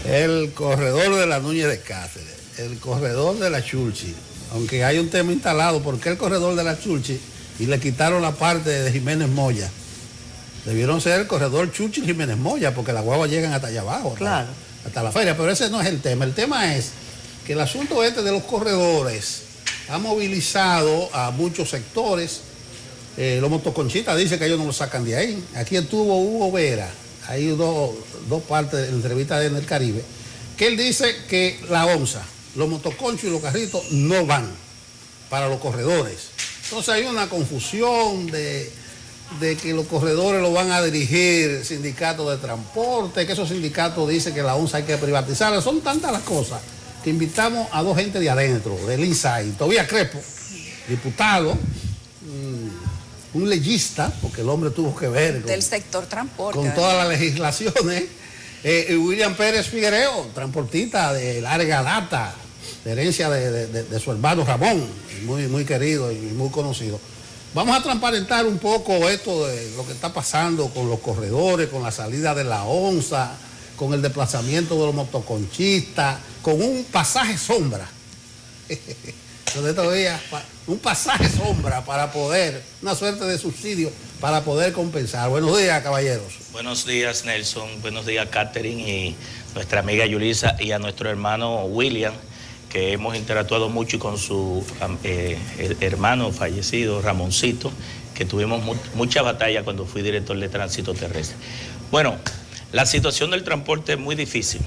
El corredor de la Núñez de Cáceres, el corredor de la Churchill, aunque hay un tema instalado, ¿por qué el corredor de la Churchill y le quitaron la parte de Jiménez Moya? Debieron ser el corredor Churchill Jiménez Moya, porque las guaguas llegan hasta allá abajo, claro, hasta la feria, pero ese no es el tema. El tema es que el asunto este de los corredores ha movilizado a muchos sectores. Los motoconchistas dicen que ellos no lo sacan de ahí. Aquí estuvo Hugo Vera, hay dos partes de la entrevista en el Caribe, que él dice que la onza, los motoconchos y los carritos no van para los corredores. Entonces hay una confusión de que los corredores lo van a dirigir sindicatos de transporte, que esos sindicatos dicen que la onza hay que privatizarla. Son tantas las cosas que invitamos a dos gente de adentro, del INSAI, Tobías Crespo, diputado, un legista, porque el hombre tuvo que ver del sector transporte, con todas las legislaciones, William Pérez Figuereo, transportista de larga data, de herencia de su hermano Ramón, muy querido y muy conocido. Vamos a transparentar un poco esto de lo que está pasando con los corredores, con la salida de la onza, con el desplazamiento de los motoconchistas, con un pasaje sombra. Un pasaje sombra para poder, una suerte de subsidio para poder compensar. Buenos días, caballeros. Buenos días, Nelson. Buenos días, Catherine y nuestra amiga Yulisa y a nuestro hermano William, que hemos interactuado mucho con su hermano fallecido, Ramoncito, que tuvimos mucha batalla cuando fui director de tránsito terrestre. Bueno, la situación del transporte es muy difícil.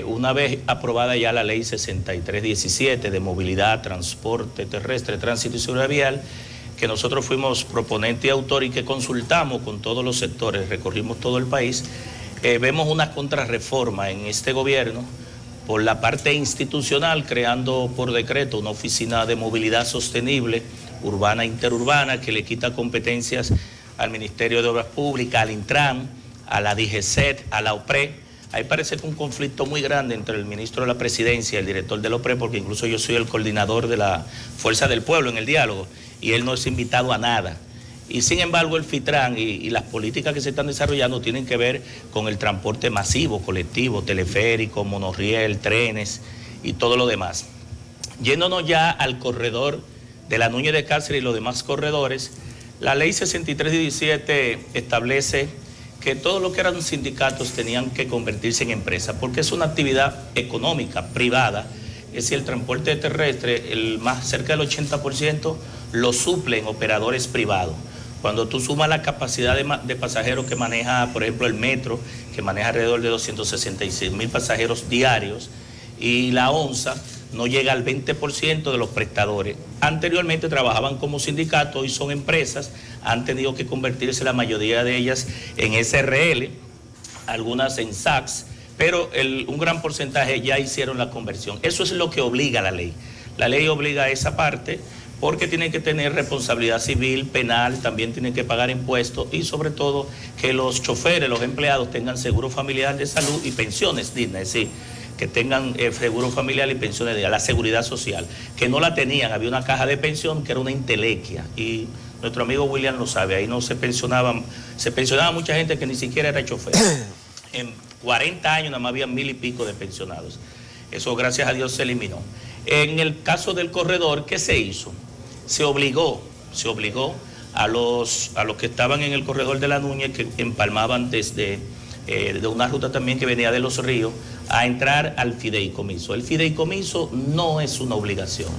Una vez aprobada ya la ley 6317 de movilidad, transporte terrestre, tránsito y seguridad vial, que nosotros fuimos proponente y autor y que consultamos con todos los sectores, recorrimos todo el país, vemos una contrarreforma en este gobierno por la parte institucional, creando por decreto una oficina de movilidad sostenible, urbana e interurbana, que le quita competencias al Ministerio de Obras Públicas, al Intran, a la DGCET, a la OPRE. Ahí parece que un conflicto muy grande entre el ministro de la Presidencia y el director de la OPRE, porque incluso yo soy el coordinador de la Fuerza del Pueblo en el diálogo, y él no es invitado a nada. Y sin embargo el FITRAN y las políticas que se están desarrollando tienen que ver con el transporte masivo, colectivo, teleférico, monorriel, trenes y todo lo demás. Yéndonos ya al corredor de la Núñez de Cáceres y los demás corredores, la ley 6317 establece que todo lo que eran sindicatos tenían que convertirse en empresas, porque es una actividad económica, privada. Es decir, el transporte terrestre, cerca del 80% lo suplen operadores privados. Cuando tú sumas la capacidad de pasajeros que maneja, por ejemplo, el metro, que maneja alrededor de 266,000 pasajeros diarios, y la onza no llega al 20% de los prestadores. Anteriormente trabajaban como sindicatos y son empresas, han tenido que convertirse la mayoría de ellas en SRL, algunas en SACs, pero un gran porcentaje ya hicieron la conversión. Eso es lo que obliga la ley. La ley obliga a esa parte porque tienen que tener responsabilidad civil, penal, también tienen que pagar impuestos y sobre todo que los choferes, los empleados tengan seguro familiar de salud y pensiones dignas, es decir, que tengan seguro familiar y pensiones de la seguridad social, que no la tenían. Había una caja de pensión que era una entelequia y nuestro amigo William lo sabe, ahí no se pensionaba mucha gente que ni siquiera era chofer. En 40 años nada más había 1,000 y pico de pensionados. Eso gracias a Dios se eliminó. En el caso del corredor, ¿qué se hizo? Se obligó a los que estaban en el corredor de la Núñez, que empalmaban desde de una ruta también que venía de Los Ríos, a entrar al fideicomiso. El fideicomiso no es una obligación,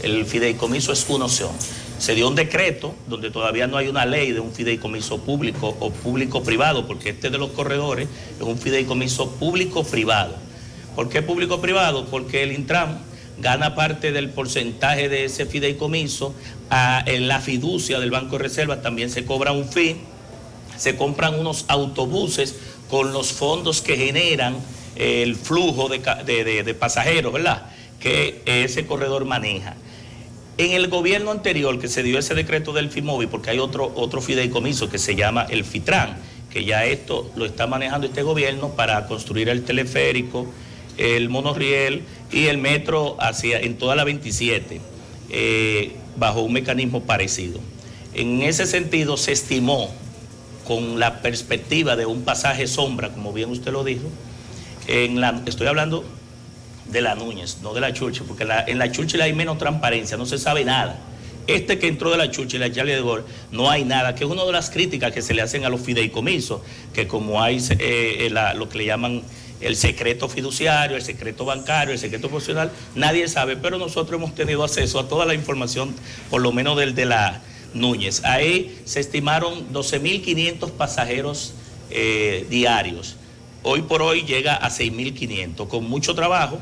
el fideicomiso es una opción. Se dio un decreto donde todavía no hay una ley de un fideicomiso público o público-privado, porque este de los corredores es un fideicomiso público-privado. ¿Por qué público-privado? Porque el Intran gana parte del porcentaje de ese fideicomiso, en la fiducia del Banco de Reserva también se cobra un fee, se compran unos autobuses con los fondos que generan el flujo de pasajeros, ¿verdad?, que ese corredor maneja. En el gobierno anterior que se dio ese decreto del FIMOVI, porque hay otro fideicomiso que se llama el FITRAN, que ya esto lo está manejando este gobierno para construir el teleférico, el monorriel y el metro en toda la 27, bajo un mecanismo parecido. En ese sentido se estimó, con la perspectiva de un pasaje sombra, como bien usted lo dijo, estoy hablando de la Núñez, no de la Churchill, porque en la Churchill hay menos transparencia, no se sabe nada. Este que entró de la Churchill, la Charlie de Gaulle, no hay nada, que es una de las críticas que se le hacen a los fideicomisos, que como hay lo que le llaman el secreto fiduciario, el secreto bancario, el secreto profesional, nadie sabe, pero nosotros hemos tenido acceso a toda la información, por lo menos del de la Núñez. Ahí se estimaron 12.500 pasajeros diarios. Hoy por hoy llega a 6.500, con mucho trabajo.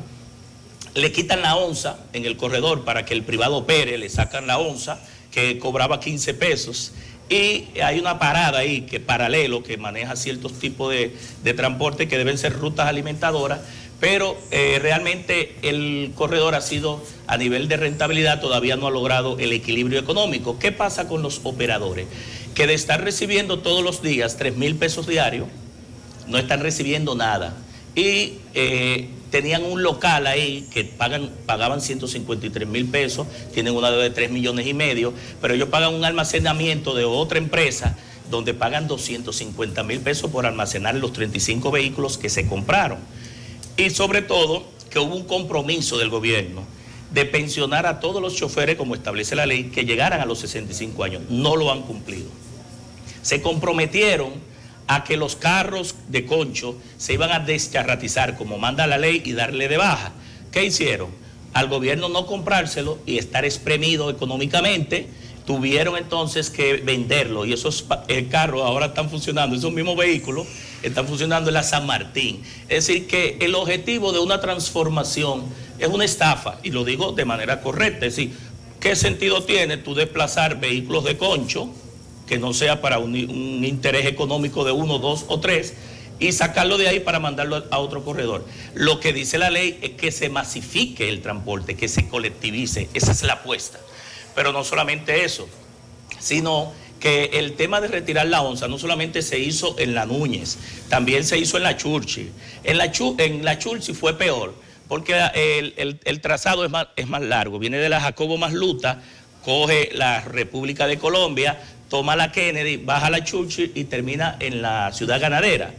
Le quitan la onza en el corredor para que el privado opere, le sacan la onza que cobraba 15 pesos y hay una parada ahí que paralelo que maneja ciertos tipos de transporte que deben ser rutas alimentadoras, pero realmente el corredor ha sido a nivel de rentabilidad, todavía no ha logrado el equilibrio económico. ¿Qué pasa con los operadores? Que de estar recibiendo todos los días 3.000 pesos diarios, no están recibiendo nada. Y tenían un local ahí que pagaban 153.000 pesos, tienen una deuda de 3,5 millones, pero ellos pagan un almacenamiento de otra empresa donde pagan 250.000 pesos por almacenar los 35 vehículos que se compraron. Y sobre todo que hubo un compromiso del gobierno de pensionar a todos los choferes, como establece la ley, que llegaran a los 65 años. No lo han cumplido. Se comprometieron a que los carros de concho se iban a descharratizar como manda la ley y darle de baja. ¿Qué hicieron? Al gobierno no comprárselo y estar espremido económicamente, tuvieron entonces que venderlo y esos carros ahora están funcionando, esos mismos vehículos están funcionando en la San Martín. Es decir, que el objetivo de una transformación es una estafa, y lo digo de manera correcta. Es decir, ¿qué sentido tiene tú desplazar vehículos de concho que no sea para un interés económico de 1, 2 o 3 y sacarlo de ahí para mandarlo a otro corredor? Lo que dice la ley es que se masifique el transporte, que se colectivice. Esa es la apuesta. Pero no solamente eso, sino que el tema de retirar la onza no solamente se hizo en la Núñez, también se hizo en la Churchill. En la Churchill fue peor, porque el trazado es más largo. Viene de la Jacobo Masluta, coge la República de Colombia, toma la Kennedy, baja la Churchill y termina en la Ciudad Ganadera.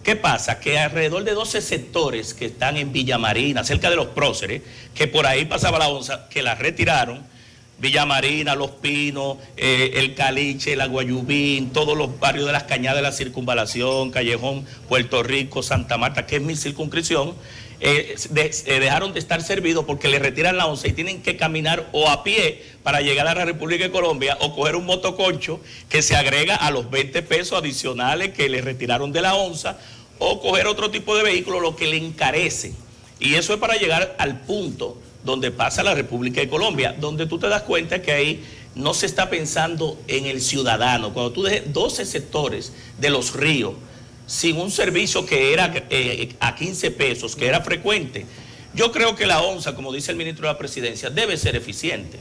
¿Qué pasa? Que alrededor de 12 sectores que están en Villa Marina, cerca de los próceres, que por ahí pasaba la onza, que la retiraron, Villa Marina, Los Pinos, el Caliche, la Guayubín, todos los barrios de las Cañadas de la Circunvalación, Callejón, Puerto Rico, Santa Marta, que es mi circunscripción, dejaron de estar servidos porque le retiran la onza y tienen que caminar o a pie para llegar a la República de Colombia o coger un motoconcho que se agrega a los 20 pesos adicionales que le retiraron de la onza, o coger otro tipo de vehículo, lo que le encarece. Y eso es para llegar al punto donde pasa la República de Colombia, donde tú te das cuenta que ahí no se está pensando en el ciudadano. Cuando tú dejes 12 sectores de los ríos sin un servicio que era a 15 pesos, que era frecuente, yo creo que la onza, como dice el ministro de la Presidencia, debe ser eficiente.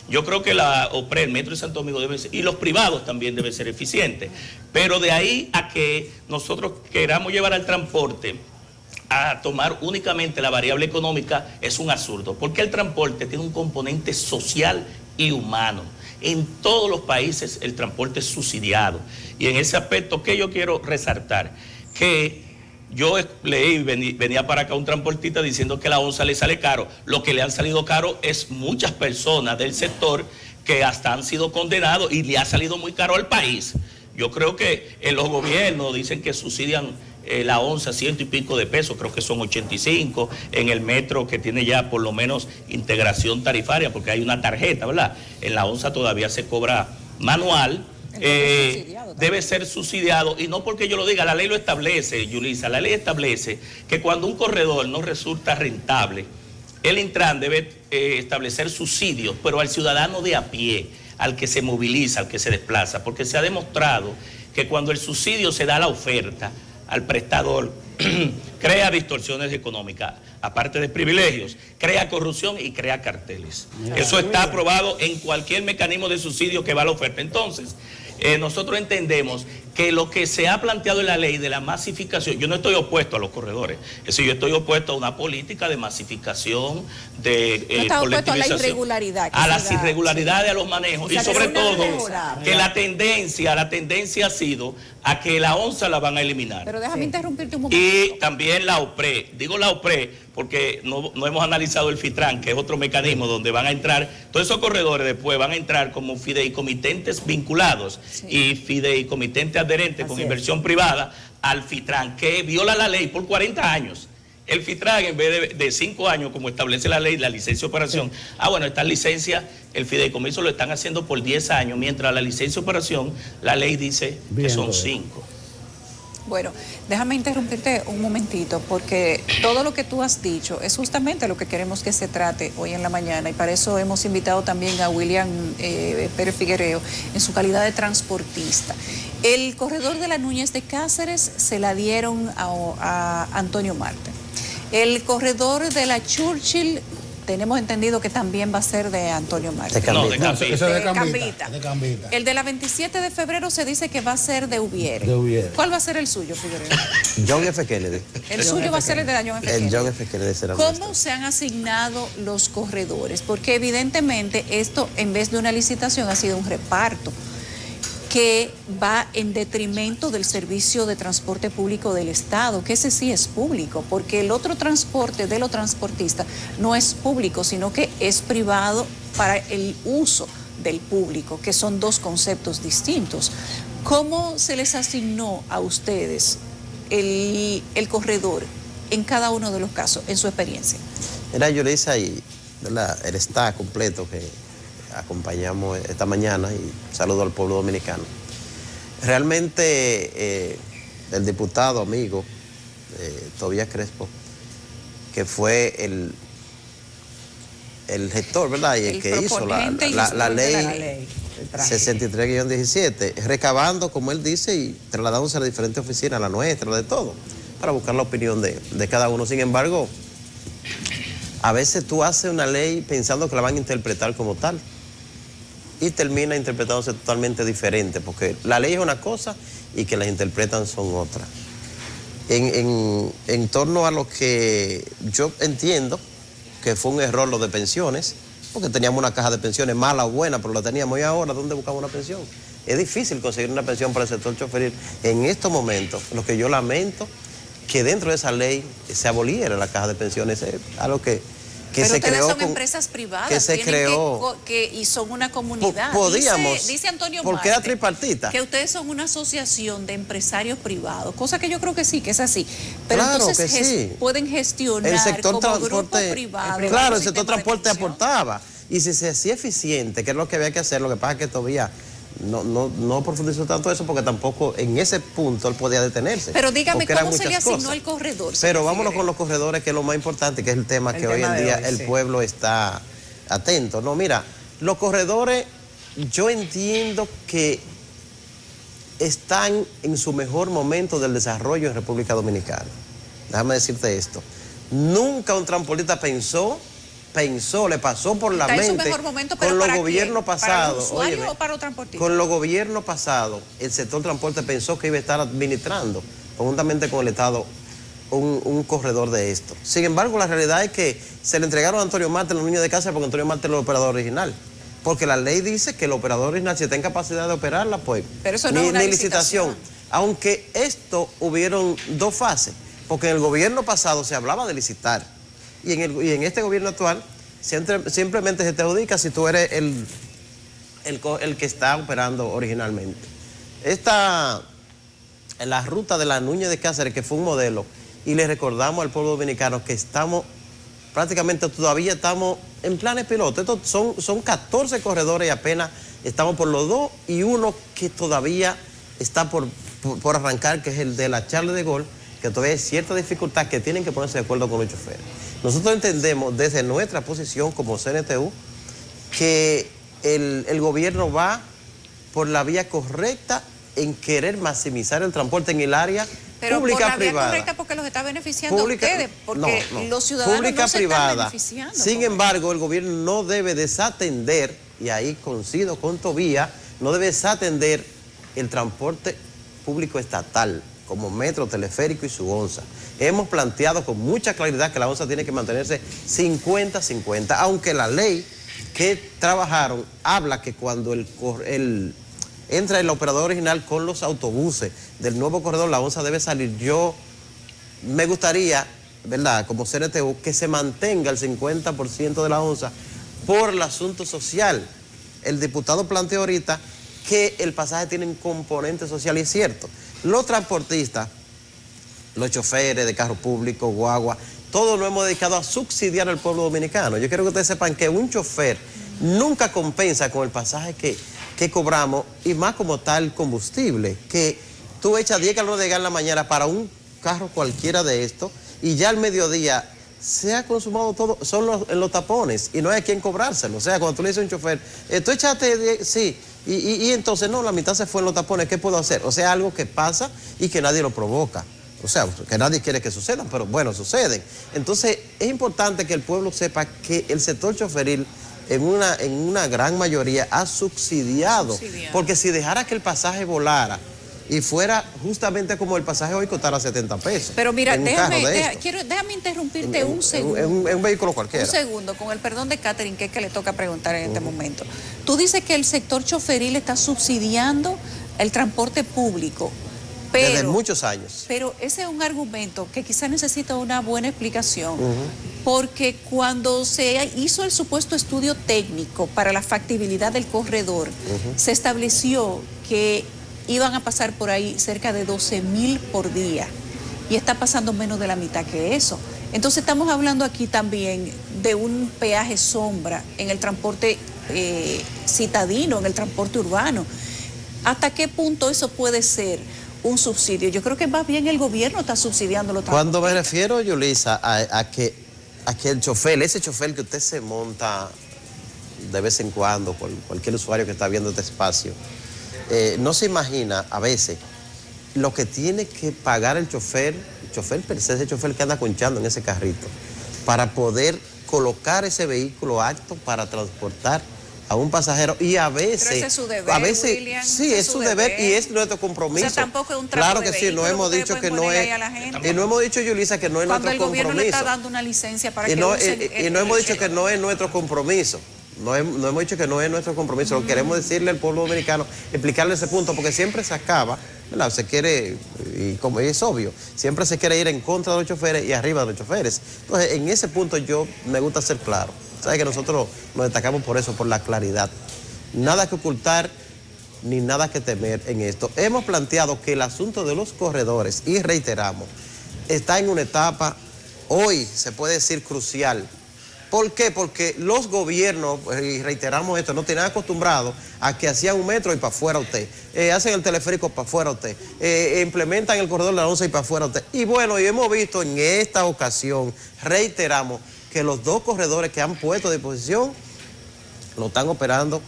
Yo creo que la OPRE, el Metro de Santo Domingo debe ser, y los privados también deben ser eficientes. Pero de ahí a que nosotros queramos llevar al transporte a tomar únicamente la variable económica es un absurdo, porque el transporte tiene un componente social y humano. En todos los países el transporte es subsidiado, y en ese aspecto que yo quiero resaltar, que yo leí, venía para acá un transportista diciendo que la onza le sale caro. Lo que le han salido caro es muchas personas del sector que hasta han sido condenados y le ha salido muy caro al país. Yo creo que en los gobiernos dicen que subsidian la onza 100 y pico de pesos, creo que son 85, en el metro que tiene ya por lo menos integración tarifaria, porque hay una tarjeta, ¿verdad? En la onza todavía se cobra manual, debe ser subsidiado, y no porque yo lo diga, la ley lo establece, Yulisa, la ley establece que cuando un corredor no resulta rentable, el Intran debe establecer subsidios, pero al ciudadano de a pie, al que se moviliza, al que se desplaza, porque se ha demostrado que cuando el subsidio se da a la oferta, al prestador, crea distorsiones económicas, aparte de privilegios, crea corrupción y crea carteles. Eso está aprobado en cualquier mecanismo de subsidio que va a la oferta. Entonces, nosotros entendemos que lo que se ha planteado en la ley de la masificación, yo no estoy opuesto a los corredores, es decir, yo estoy opuesto a una política de masificación, de colectivización, a la irregularidad, a las irregularidades, a los manejos, y sobre todo que la tendencia ha sido a que la ONSA la van a eliminar. Pero déjame interrumpirte un momento. Y también la OPRE, digo la OPRE porque no hemos analizado el FITRAN, que es otro mecanismo donde van a entrar, todos esos corredores después van a entrar como fideicomitentes vinculados y fideicomitentes adherentes con inversión privada al FITRAN, que viola la ley por 40 años. El FITRAN, en vez de 5 años, como establece la ley, la licencia de operación, bueno, estas licencias, el fideicomiso lo están haciendo por 10 años, mientras la licencia de operación, la ley dice que son 5. Bueno, déjame interrumpirte un momentito, porque todo lo que tú has dicho es justamente lo que queremos que se trate hoy en la mañana, y para eso hemos invitado también a William Pérez Figuereo en su calidad de transportista. El corredor de la Núñez de Cáceres se la dieron a Antonio Marte. El corredor de la Churchill, tenemos entendido que también va a ser de Antonio Marte. No, de Cambita. El de la 27 de febrero se dice que va a ser de Ubiere. ¿Cuál va a ser el suyo, Figueroa? John F. Kennedy. El suyo va a ser el de John F. Kennedy. El John F. Kennedy será ¿Cómo se han asignado los corredores? Porque evidentemente esto, en vez de una licitación, ha sido un reparto que va en detrimento del servicio de transporte público del Estado, que ese sí es público, porque el otro transporte de los transportistas no es público, sino que es privado para el uso del público, que son dos conceptos distintos. ¿Cómo se les asignó a ustedes el corredor en cada uno de los casos, en su experiencia? Era Yulisa y el staff completo que acompañamos esta mañana, y saludo al pueblo dominicano. Realmente el diputado amigo Tobías Crespo, que fue el gestor, ¿verdad? Y el que hizo la ley 63-17, recabando, como él dice, y trasladándose a las diferentes oficinas, a la nuestra, de todo, para buscar la opinión de cada uno. Sin embargo, a veces tú haces una ley pensando que la van a interpretar como tal, y termina interpretándose totalmente diferente, porque la ley es una cosa y que las interpretan son otras. En torno a lo que yo entiendo que fue un error lo de pensiones, porque teníamos una caja de pensiones mala o buena, pero la teníamos, y ahora ¿dónde buscamos una pensión? Es difícil conseguir una pensión para el sector choferil en estos momentos. Lo que yo lamento, que dentro de esa ley se aboliera la caja de pensiones, es algo que pero se ustedes creó son empresas privadas, que se creó y son una comunidad. Podíamos, dice Antonio porque Marte, era tripartita, que ustedes son una asociación de empresarios privados, cosa que yo creo que sí, que es así. Pero claro entonces que sí, pueden gestionar el sector como transporte, grupo privado. Claro, el sector transporte aportaba, y si se hacía eficiente, que es lo que había que hacer. Lo que pasa es que todavía no profundizó tanto eso, porque tampoco en ese punto él podía detenerse. Pero dígame, ¿cómo se le asignó el corredor? Pero vámonos con los corredores, que es lo más importante, que es el tema que hoy en día el pueblo está atento. No, mira, los corredores, yo entiendo que están en su mejor momento del desarrollo en República Dominicana. Déjame decirte esto. Nunca un transportista pensó, le pasó por la mente con los gobiernos pasados. ¿Para el usuario o para los transportistas? Con los gobiernos pasados, el sector transporte pensó que iba a estar administrando, conjuntamente con el Estado, un corredor de esto. Sin embargo, la realidad es que se le entregaron a Antonio Marte los niños de casa, porque Antonio Marte es el operador original. Porque la ley dice que el operador original, si está en capacidad de operarla, pues pero eso no es una licitación. Aunque esto hubieron dos fases, porque en el gobierno pasado se hablaba de licitar, y en este gobierno actual simplemente se te adjudica si tú eres el que está operando originalmente. La ruta de la Núñez de Cáceres, que fue un modelo, y le recordamos al pueblo dominicano que todavía estamos en planes pilotos. Estos son 14 corredores y apenas estamos por los 2, y uno que todavía está por arrancar, que es el de la Charles de Gaulle, que todavía hay cierta dificultad, que tienen que ponerse de acuerdo con los choferes. Nosotros entendemos desde nuestra posición como CNTU que el gobierno va por la vía correcta en querer maximizar el transporte en el área pero pública por la vía correcta, porque los está beneficiando a ustedes, porque los ciudadanos pública, no se privada. Están beneficiando. Sin embargo, el gobierno no debe desatender, y ahí coincido con Tobías, no debe desatender el transporte público estatal, como Metro, Teleférico y su onza. Hemos planteado con mucha claridad que la onza tiene que mantenerse 50-50, aunque la ley que trabajaron habla que cuando entra el operador original con los autobuses del nuevo corredor, la onza debe salir. Yo me gustaría, ¿verdad?, como CNTU, que se mantenga el 50% de la onza por el asunto social. El diputado planteó ahorita que el pasaje tiene un componente social, y es cierto. Los transportistas, los choferes de carro público, guagua, todos nos hemos dedicado a subsidiar al pueblo dominicano. Yo quiero que ustedes sepan que un chofer nunca compensa con el pasaje que cobramos, y más como tal combustible, que tú echas 10 galones de gas en la mañana para un carro cualquiera de estos, y ya al mediodía se ha consumado todo, son en los tapones, y no hay a quien cobrárselo. O sea, cuando tú le dices a un chofer, tú echaste 10, sí, y entonces no, la mitad se fue en los tapones, ¿qué puedo hacer? O sea, algo que pasa y que nadie lo provoca. O sea, que nadie quiere que sucedan, pero bueno, suceden. Entonces, es importante que el pueblo sepa que el sector choferil en una gran mayoría ha subsidiado. Porque si dejara que el pasaje volara y fuera justamente como el pasaje hoy, costara 70 pesos. Pero mira, déjame interrumpirte un segundo. En un vehículo cualquiera. Un segundo, con el perdón de Catherine, que es que le toca preguntar en este momento. Tú dices que el sector choferil está subsidiando el transporte público. Pero, desde muchos años. Pero ese es un argumento que quizás necesita una buena explicación, porque cuando se hizo el supuesto estudio técnico para la factibilidad del corredor, se estableció que iban a pasar por ahí cerca de 12,000 por día, y está pasando menos de la mitad que eso. Entonces estamos hablando aquí también de un peaje sombra en el transporte citadino, en el transporte urbano. ¿Hasta qué punto eso puede ser un subsidio? Yo creo que más bien el gobierno está subsidiando los transportes. Cuando me refiero, Yulisa, a que el chofer, ese chofer que usted se monta de vez en cuando, por cualquier usuario que está viendo este espacio, no se imagina a veces lo que tiene que pagar el chofer per se, ese chofer que anda conchando en ese carrito, para poder colocar ese vehículo apto para transportar a un pasajero. Y a veces, pero ese es su deber, William, sí, es su deber y es nuestro compromiso. O sea, tampoco es un trato claro de que sí, no hemos dicho que no es, y no hemos dicho, Yulisa, que no es nuestro compromiso. Cuando el gobierno le está dando una licencia para que usen y no hemos dicho que no es nuestro compromiso. No hemos dicho que no es nuestro compromiso. Lo que queremos decirle al pueblo dominicano, explicarle ese punto, porque siempre se acaba, ¿verdad? Se quiere, y como es obvio, siempre se quiere ir en contra de los choferes y arriba de los choferes. Entonces, en ese punto yo me gusta ser claro. Sabes que nosotros nos destacamos por eso, por la claridad. Nada que ocultar ni nada que temer en esto. Hemos planteado que el asunto de los corredores, y reiteramos, está en una etapa, hoy se puede decir crucial. ¿Por qué? Porque los gobiernos, y reiteramos esto, no tenían acostumbrado a que hacían un metro y para afuera usted, hacen el teleférico para afuera usted, implementan el corredor de la onza y para afuera usted. Y bueno, y hemos visto en esta ocasión, reiteramos, que los dos corredores que han puesto a disposición lo están operando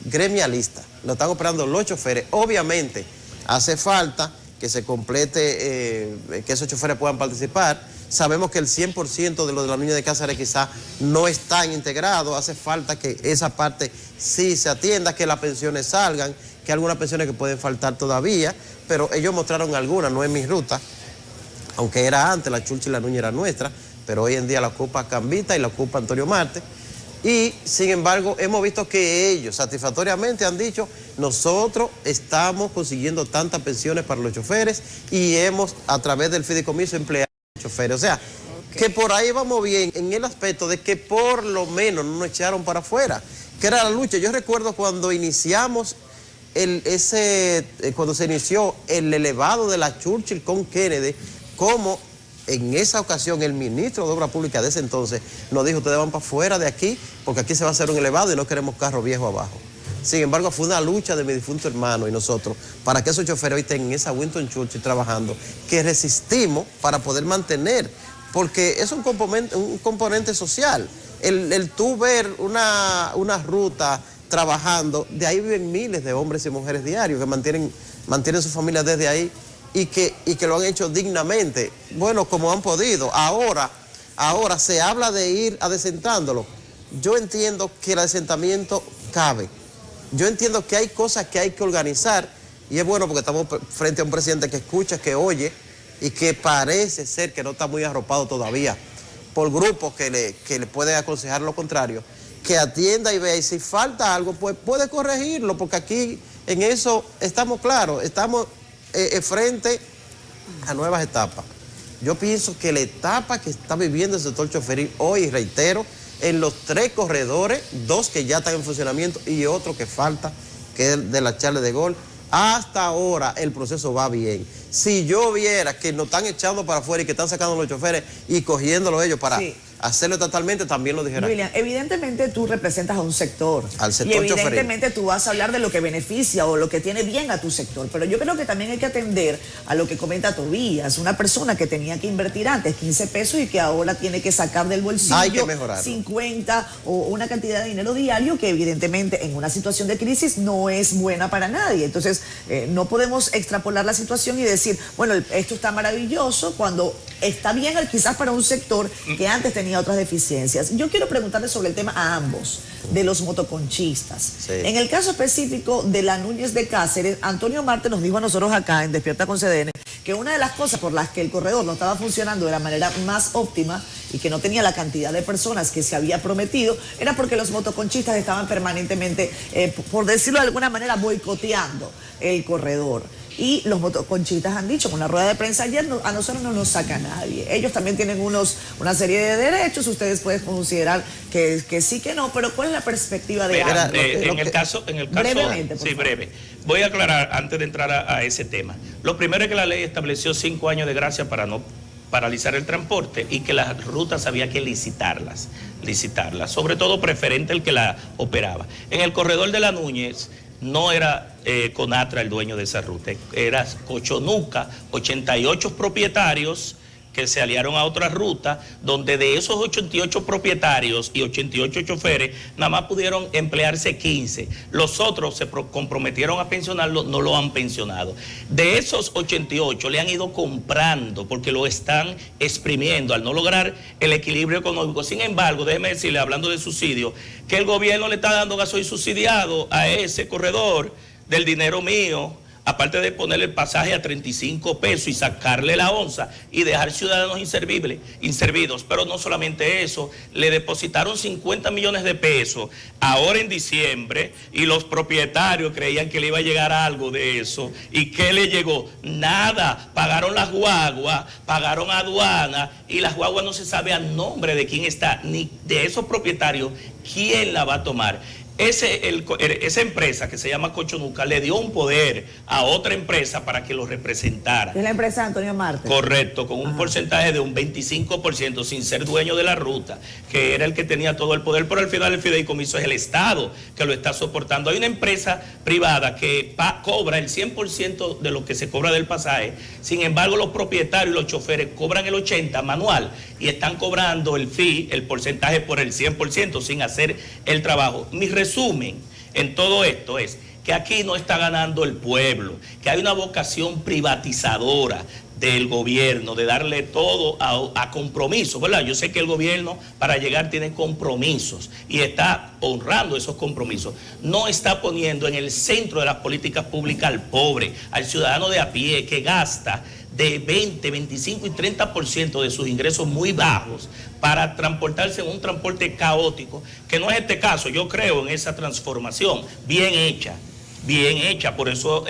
gremialistas, lo están operando los choferes. Obviamente hace falta que se complete, que esos choferes puedan participar. Sabemos que el 100% de los de la línea de Cáceres quizás no están integrados, hace falta que esa parte sí se atienda, que las pensiones salgan, que hay algunas pensiones que pueden faltar todavía, pero ellos mostraron algunas, no es mi ruta, aunque era antes, la Churchill y la Núñez era nuestra, pero hoy en día la ocupa Cambita y la ocupa Antonio Marte. Y sin embargo hemos visto que ellos satisfactoriamente han dicho, nosotros estamos consiguiendo tantas pensiones para los choferes y hemos a través del fideicomiso empleado a los choferes. O sea, que por ahí vamos bien en el aspecto de que por lo menos no nos echaron para afuera, que era la lucha. Yo recuerdo cuando iniciamos cuando se inició el elevado de la Churchill con Kennedy, como en esa ocasión el ministro de Obras Públicas de ese entonces nos dijo, ustedes van para afuera de aquí porque aquí se va a hacer un elevado y no queremos carro viejo abajo. Sin embargo, fue una lucha de mi difunto hermano y nosotros para que esos choferes hoy estén en esa Winston Churchill trabajando, que resistimos para poder mantener, porque es un componente social. El tú ver una ruta trabajando, de ahí viven miles de hombres y mujeres diarios que mantienen sus familias desde ahí. Y que lo han hecho dignamente, bueno, como han podido. Ahora se habla de ir adecentándolo. Yo entiendo que el adesentamiento cabe. Yo entiendo que hay cosas que hay que organizar Y es bueno porque estamos frente a un presidente que escucha, que oye y que parece ser que no está muy arropado todavía por grupos que le pueden aconsejar lo contrario, que atienda y vea, y si falta algo, pues puede corregirlo, porque aquí en eso estamos claros, estamos frente a nuevas etapas. Yo pienso que la etapa que está viviendo el sector choferil hoy, reitero, en los 3 corredores, 2 que ya están en funcionamiento y otro que falta, que es de la Charles de Gaulle, hasta ahora el proceso va bien. Si yo viera que nos están echando para afuera y que están sacando los choferes y cogiéndolo ellos para hacerlo totalmente, también lo dijera. William, evidentemente tú representas a un sector. Al sector y evidentemente choferil. tú vas a hablar de lo que beneficia o lo que tiene bien a tu sector. Pero yo creo que también hay que atender a lo que comenta Tobías, una persona que tenía que invertir antes 15 pesos y que ahora tiene que sacar del bolsillo hay que mejorarlo. 50 o una cantidad de dinero diario que evidentemente en una situación de crisis no es buena para nadie. Entonces no podemos extrapolar la situación y decir, bueno, esto está maravilloso cuando está bien quizás para un sector que antes tenía otras deficiencias. Yo quiero preguntarle sobre el tema a ambos, de los motoconchistas. Sí. En el caso específico de la Núñez de Cáceres, Antonio Marte nos dijo a nosotros acá en Despierta con CDN que una de las cosas por las que el corredor no estaba funcionando de la manera más óptima y que no tenía la cantidad de personas que se había prometido, era porque los motoconchistas estaban permanentemente, por decirlo de alguna manera, boicoteando el corredor. Y los motoconchistas han dicho con la rueda de prensa ayer, a nosotros no nos saca nadie. Ellos también tienen una serie de derechos, ustedes pueden considerar que sí, que no, pero ¿cuál es la perspectiva de Mira, ambos? en el caso, brevemente, por sí, favor. breve. Voy a aclarar antes de entrar a ese tema. Lo primero es que la ley estableció 5 años de gracia para no paralizar el transporte y que las rutas había que licitarlas, sobre todo preferente el que la operaba. En el corredor de la Núñez no era Conatra el dueño de esa ruta, era Cochonuca, 88 propietarios que se aliaron a otra ruta, donde de esos 88 propietarios y 88 choferes, nada más pudieron emplearse 15. Los otros se comprometieron a pensionarlo, no lo han pensionado. De esos 88 le han ido comprando porque lo están exprimiendo al no lograr el equilibrio económico. Sin embargo, déjeme decirle, hablando de subsidio, que el gobierno le está dando gasoil subsidiado a ese corredor del dinero mío, aparte de ponerle el pasaje a 35 pesos y sacarle la onza y dejar ciudadanos inservidos. Pero no solamente eso, le depositaron 50 millones de pesos ahora en diciembre y los propietarios creían que le iba a llegar algo de eso. ¿Y qué le llegó? Nada. Pagaron las guaguas, pagaron aduana y las guaguas no se sabe a nombre de quién está, ni de esos propietarios, quién la va a tomar. Esa empresa que se llama Cochonuca le dio un poder a otra empresa para que lo representara. Es la empresa de Antonio Marte. Correcto, con un porcentaje de un 25% sin ser dueño de la ruta, que era el que tenía todo el poder, pero al final el fideicomiso es el Estado que lo está soportando. Hay una empresa privada que cobra el 100% de lo que se cobra del pasaje, sin embargo los propietarios y los choferes cobran el 80% manual y están cobrando el fee, el porcentaje por el 100% sin hacer el trabajo. Mi resumen en todo esto es que aquí no está ganando el pueblo, que hay una vocación privatizadora del gobierno, de darle todo a compromisos, ¿verdad? Yo sé que el gobierno para llegar tiene compromisos y está honrando esos compromisos. No está poniendo en el centro de las políticas públicas al pobre, al ciudadano de a pie que gasta de 20, 25 y 30% de sus ingresos muy bajos para transportarse en un transporte caótico, que no es este caso. Yo creo en esa transformación bien hecha. Por eso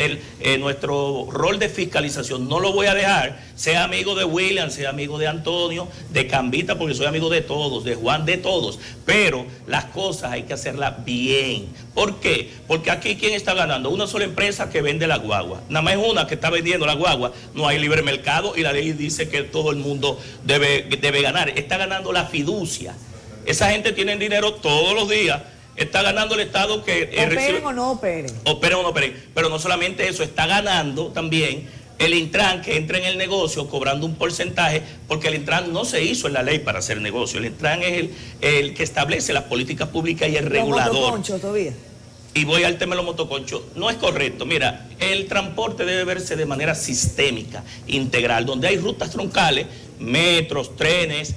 nuestro rol de fiscalización no lo voy a dejar, sea amigo de William, sea amigo de Antonio, de Cambita, porque soy amigo de todos, de Juan, de todos, pero las cosas hay que hacerlas bien. ¿Por qué? Porque aquí ¿quién está ganando? Una sola empresa que vende la guagua, nada más es una que está vendiendo la guagua, no hay libre mercado y la ley dice que todo el mundo debe ganar, está ganando la fiducia. Esa gente tiene dinero todos los días. Está ganando el Estado que operen o no operen. Operen o no operen. Pero no solamente eso, está ganando también el Intran que entra en el negocio cobrando un porcentaje, porque el Intran no se hizo en la ley para hacer negocio. El Intran es el que establece las políticas públicas y el regulador. Concho, todavía. y voy al tema de los motoconchos, no es correcto. Mira, el transporte debe verse de manera sistémica, integral, donde hay rutas troncales, metros, trenes,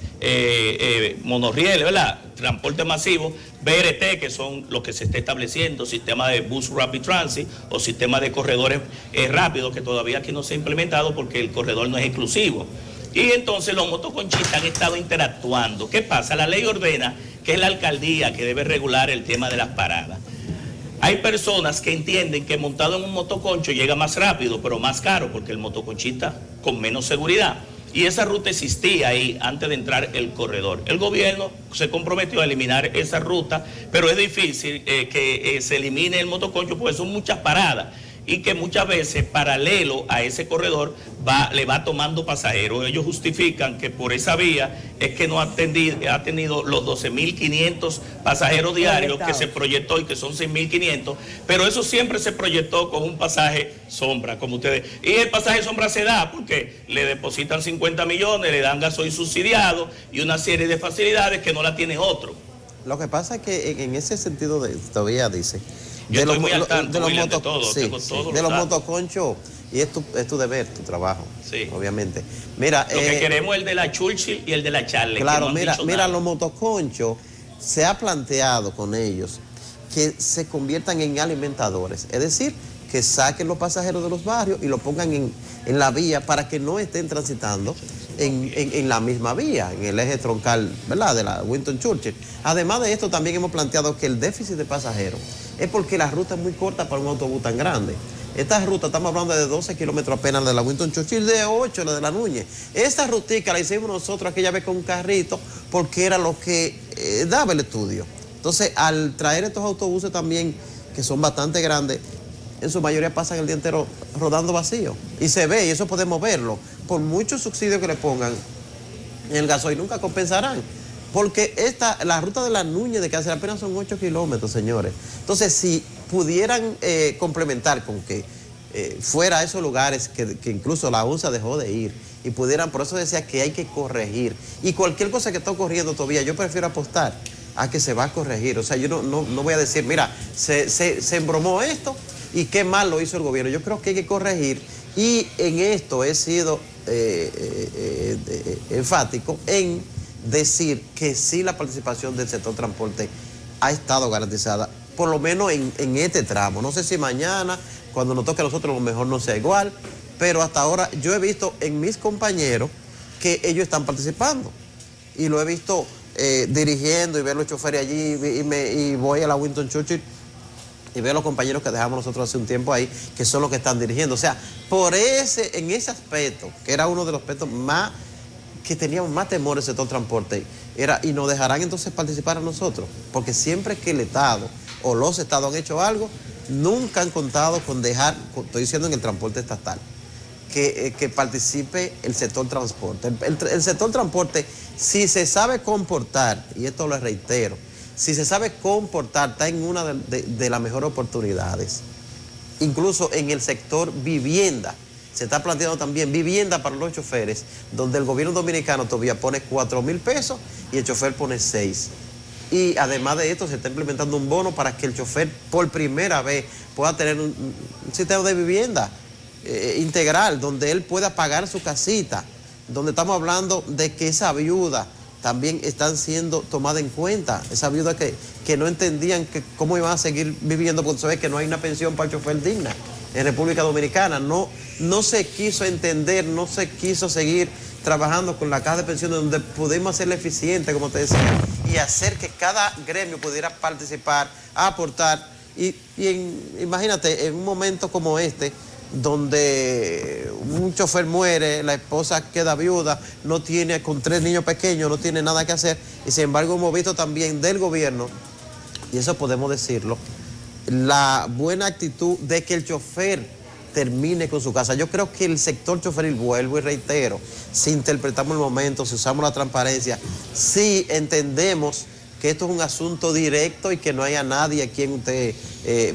monorrieles, ¿verdad? Transporte masivo, BRT, que son los que se está estableciendo, sistema de Bus Rapid Transit o sistema de corredores rápidos, que todavía aquí no se ha implementado porque el corredor no es exclusivo. Y entonces los motoconchistas han estado interactuando. ¿Qué pasa? La ley ordena que es la alcaldía que debe regular el tema de las paradas. Hay personas que entienden que montado en un motoconcho llega más rápido, pero más caro, porque el motoconchista con menos seguridad. Y esa ruta existía ahí antes de entrar el corredor. El gobierno se comprometió a eliminar esa ruta, pero es difícil que se elimine el motoconcho porque son muchas paradas y que muchas veces paralelo a ese corredor le va tomando pasajeros. Ellos justifican que por esa vía es que no ha tenido los 12.500 pasajeros diarios que se proyectó y que son 6.500, pero eso siempre se proyectó con un pasaje sombra, como ustedes. Y el pasaje sombra se da porque le depositan 50 millones, le dan gasoil subsidiado y una serie de facilidades que no la tiene otro. Lo que pasa es que en ese sentido todavía dice... Yo estoy muy al tanto, William, de todo, sí, de los motoconchos, y es tu deber, tu trabajo, sí, obviamente. Mira, lo que queremos es el de la Churchill y el de la Charlie. Claro, mira, los motoconchos, se ha planteado con ellos que se conviertan en alimentadores, es decir, que saquen los pasajeros de los barrios y lo pongan en la vía para que no estén transitando en la misma vía, en el eje troncal, ¿verdad?, de la Winston Churchill. Además de esto, también hemos planteado que el déficit de pasajeros es porque la ruta es muy corta para un autobús tan grande. Esta ruta, estamos hablando de 12 kilómetros apenas de la Winston Churchill, de 8 la de la Núñez. Esta rutica la hicimos nosotros aquella vez con un carrito porque era lo que daba el estudio. Entonces, al traer estos autobuses también, que son bastante grandes, en su mayoría pasan el día entero rodando vacío. Y se ve, y eso podemos verlo. Por muchos subsidios que le pongan en el gasoil, nunca compensarán. Porque la ruta de la Núñez de Cáceres apenas son 8 kilómetros, señores. Entonces, si pudieran complementar con que fuera a esos lugares que incluso la UNSA dejó de ir, y pudieran, por eso decía que hay que corregir. Y cualquier cosa que está ocurriendo todavía, yo prefiero apostar a que se va a corregir. O sea, yo no voy a decir, mira, se embromó esto y qué mal lo hizo el gobierno. Yo creo que hay que corregir, y en esto he sido enfático en decir que sí, la participación del sector transporte ha estado garantizada, por lo menos en este tramo. No sé si mañana, cuando nos toque a nosotros, a lo mejor no sea igual, pero hasta ahora yo he visto en mis compañeros que ellos están participando, y lo he visto dirigiendo, y ver los choferes allí, y voy a la Winston Churchill y veo a los compañeros que dejamos nosotros hace un tiempo ahí, que son los que están dirigiendo. O sea, en ese aspecto, que era uno de los aspectos más que teníamos más temor el sector transporte, y nos dejarán entonces participar a nosotros, porque siempre que el Estado o los Estados han hecho algo, nunca han contado con dejar, estoy diciendo en el transporte estatal, que participe el sector transporte. El sector transporte, si se sabe comportar, y esto lo reitero, si se sabe comportar, está en una de las mejores oportunidades. Incluso en el sector vivienda, se está planteando también vivienda para los choferes, donde el gobierno dominicano todavía pone 4.000 pesos y el chofer pone 6. Y además de esto, se está implementando un bono para que el chofer por primera vez pueda tener un sistema de vivienda integral, donde él pueda pagar su casita, donde estamos hablando de que esa viuda también están siendo tomadas en cuenta, esa viuda que no entendían cómo iban a seguir viviendo, porque se ve que no hay una pensión para el chofer digna en República Dominicana. No se quiso entender, no se quiso seguir trabajando con la caja de pensiones, donde pudimos hacerla eficiente, como te decía, y hacer que cada gremio pudiera participar, aportar. Imagínate, en un momento como este, donde un chofer muere, la esposa queda viuda, no tiene, con 3 niños pequeños, no tiene nada que hacer, y sin embargo hemos visto también del gobierno, y eso podemos decirlo, la buena actitud de que el chofer termine con su casa. Yo creo que el sector choferil, vuelvo y reitero, si interpretamos el momento, si usamos la transparencia, si entendemos que esto es un asunto directo y que no haya nadie a quien usted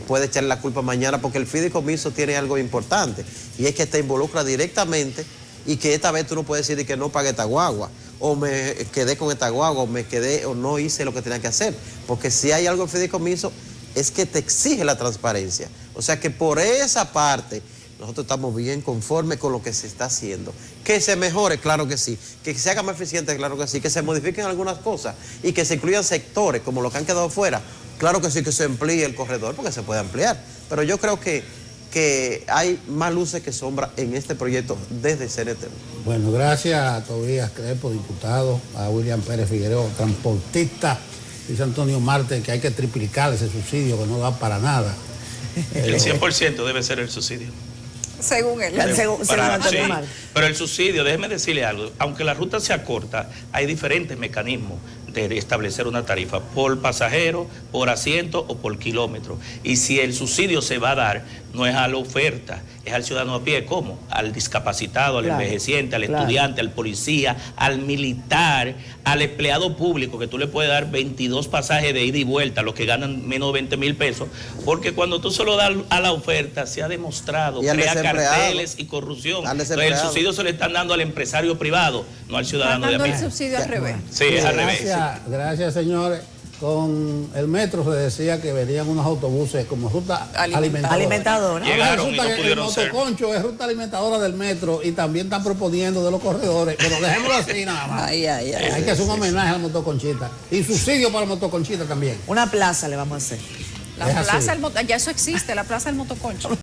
puede echarle la culpa mañana, porque el fideicomiso tiene algo importante, y es que te involucra directamente, y que esta vez tú no puedes decir que no pague esta guagua, o me quedé con esta guagua, o me quedé, o no hice lo que tenía que hacer, porque si hay algo en fideicomiso es que te exige la transparencia. O sea que por esa parte nosotros estamos bien conformes con lo que se está haciendo. Que se mejore, claro que sí. Que se haga más eficiente, claro que sí. Que se modifiquen algunas cosas y que se incluyan sectores como los que han quedado fuera. Claro que sí, que se amplíe el corredor porque se puede ampliar. Pero yo creo que hay más luces que sombras en este proyecto desde CNT. Bueno, gracias a Tobías Crespo, diputado, a William Pérez Figueroa, transportista, dice Antonio Marte que hay que triplicar ese subsidio que no da para nada. El 100% debe ser el subsidio. Según él. Según Antonio Sí, Marte. pero el subsidio, déjeme decirle algo, aunque la ruta sea corta, hay diferentes mecanismos de establecer una tarifa, por pasajero, por asiento o por kilómetro. Y si el subsidio se va a dar, no es a la oferta, es al ciudadano a pie, ¿cómo? Al discapacitado, al envejeciente, al estudiante, al policía, al militar, al empleado público, que tú le puedes dar 22 pasajes de ida y vuelta, los que ganan menos de 20 mil pesos, porque cuando tú se lo das a la oferta, se ha demostrado, crea carteles y corrupción. Entonces, el subsidio se le están dando al empresario privado, no al ciudadano de a pie. El subsidio al revés. Sí, es al revés. Gracias, señores. Con el metro se decía que venían unos autobuses como ruta alimentadora. Llegaron Resulta y no que el pudieron ser. motoconcho es ruta alimentadora del metro y también están proponiendo de los corredores, pero dejémoslo así nada más. Hay que hacer un homenaje a la motoconchita y subsidio para la motoconchita también. Una plaza le vamos a hacer. La plaza, ya eso existe, la plaza del motoconcho.